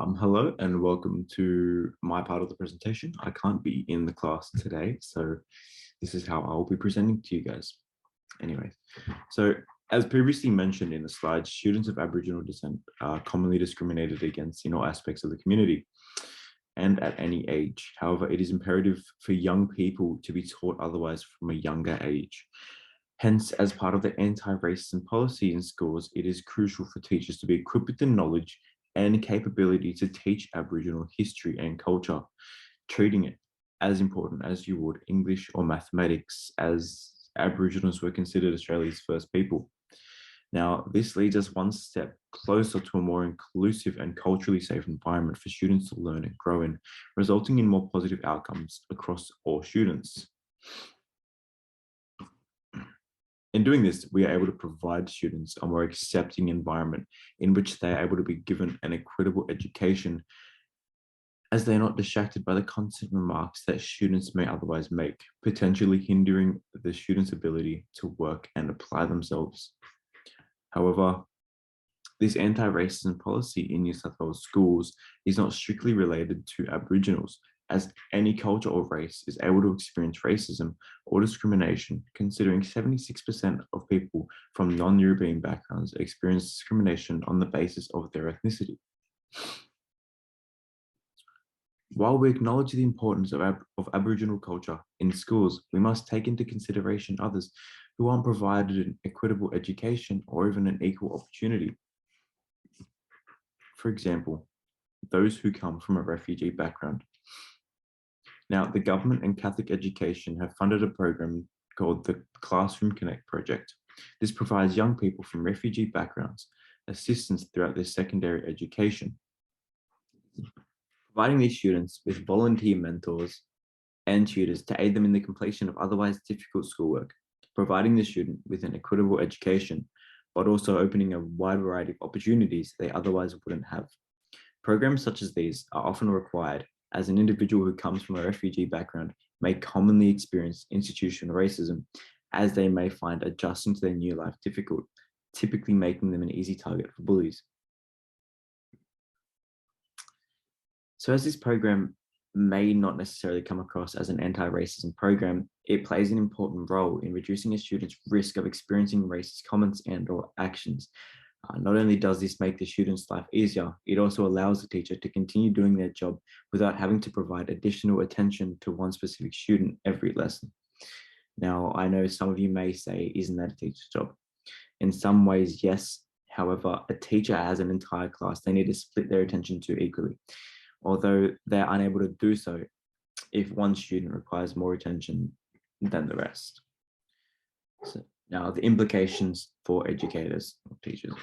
Hello and welcome to my part of the presentation. I can't be in the class today, so this is how I'll be presenting to you guys. Anyway, so as previously mentioned in the slides, students of Aboriginal descent are commonly discriminated against in all aspects of the community and at any age. However, it is imperative for young people to be taught otherwise from a younger age. Hence, as part of the anti-racism policy in schools, it is crucial for teachers to be equipped with the knowledge and capability to teach Aboriginal history and culture, treating it as important as you would English or mathematics, as Aboriginals were considered Australia's first people. Now, this leads us one step closer to a more inclusive and culturally safe environment for students to learn and grow in, resulting in more positive outcomes across all students. In doing this, we are able to provide students a more accepting environment in which they are able to be given an equitable education, as they are not distracted by the constant remarks that students may otherwise make, potentially hindering the students' ability to work and apply themselves. However, this anti-racism policy in New South Wales schools is not strictly related to Aboriginals, as any culture or race is able to experience racism or discrimination, considering 76% of people from non-European backgrounds experience discrimination on the basis of their ethnicity. While we acknowledge the importance of Aboriginal culture in schools, we must take into consideration others who aren't provided an equitable education or even an equal opportunity. For example, those who come from a refugee background. Now, the government and Catholic Education have funded a program called the Classroom Connect Project. This provides young people from refugee backgrounds assistance throughout their secondary education, providing these students with volunteer mentors and tutors to aid them in the completion of otherwise difficult schoolwork, providing the student with an equitable education, but also opening a wide variety of opportunities they otherwise wouldn't have. Programs such as these are often required, as an individual who comes from a refugee background may commonly experience institutional racism, as they may find adjusting to their new life difficult, typically making them an easy target for bullies. So as this program may not necessarily come across as an anti-racism program, it plays an important role in reducing a student's risk of experiencing racist comments and or actions. Not only does this make the student's life easier, it also allows the teacher to continue doing their job without having to provide additional attention to one specific student every lesson. Now, I know some of you may say, isn't that a teacher's job? In some ways, yes. However, a teacher has an entire class they need to split their attention to equally, although they're unable to do so if one student requires more attention than the rest. So, now, the implications for educators or teachers.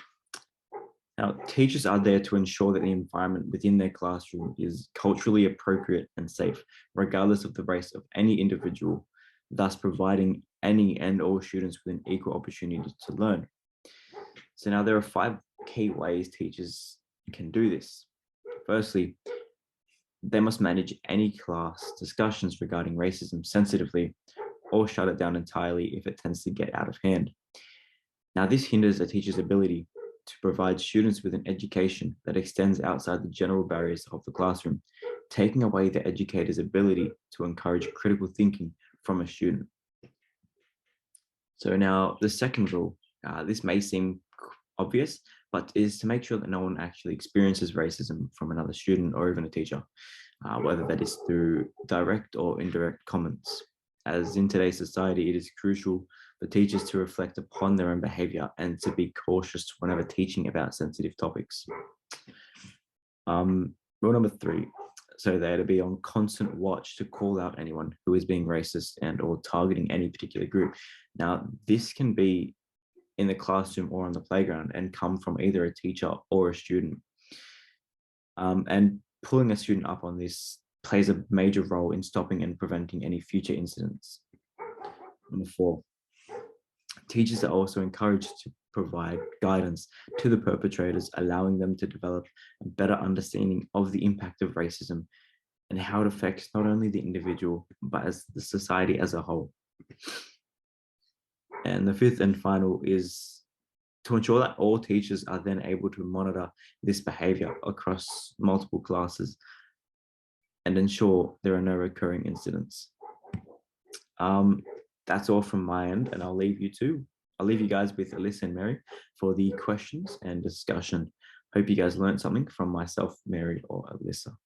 Now, teachers are there to ensure that the environment within their classroom is culturally appropriate and safe, regardless of the race of any individual, thus providing any and all students with an equal opportunity to learn. So now there are 5 key ways teachers can do this. Firstly, they must manage any class discussions regarding racism sensitively, or shut it down entirely if it tends to get out of hand. Now, this hinders a teacher's ability to provide students with an education that extends outside the general barriers of the classroom, taking away the educator's ability to encourage critical thinking from a student. So now the second rule, this may seem obvious, but is to make sure that no one actually experiences racism from another student or even a teacher, whether that is through direct or indirect comments. As in today's society, it is crucial for teachers to reflect upon their own behavior and to be cautious whenever teaching about sensitive topics. Rule number 3, so they're to be on constant watch to call out anyone who is being racist and or targeting any particular group. Now, this can be in the classroom or on the playground and come from either a teacher or a student. And pulling a student up on this plays a major role in stopping and preventing any future incidents. Number 4, teachers are also encouraged to provide guidance to the perpetrators, allowing them to develop a better understanding of the impact of racism and how it affects not only the individual, but as the society as a whole. And the 5th and final is to ensure that all teachers are then able to monitor this behavior across multiple classes and ensure there are no recurring incidents. That's all from my end, and I'll leave you guys with Alyssa and Mary for the questions and discussion. Hope you guys learned something from myself, Mary, or Alyssa.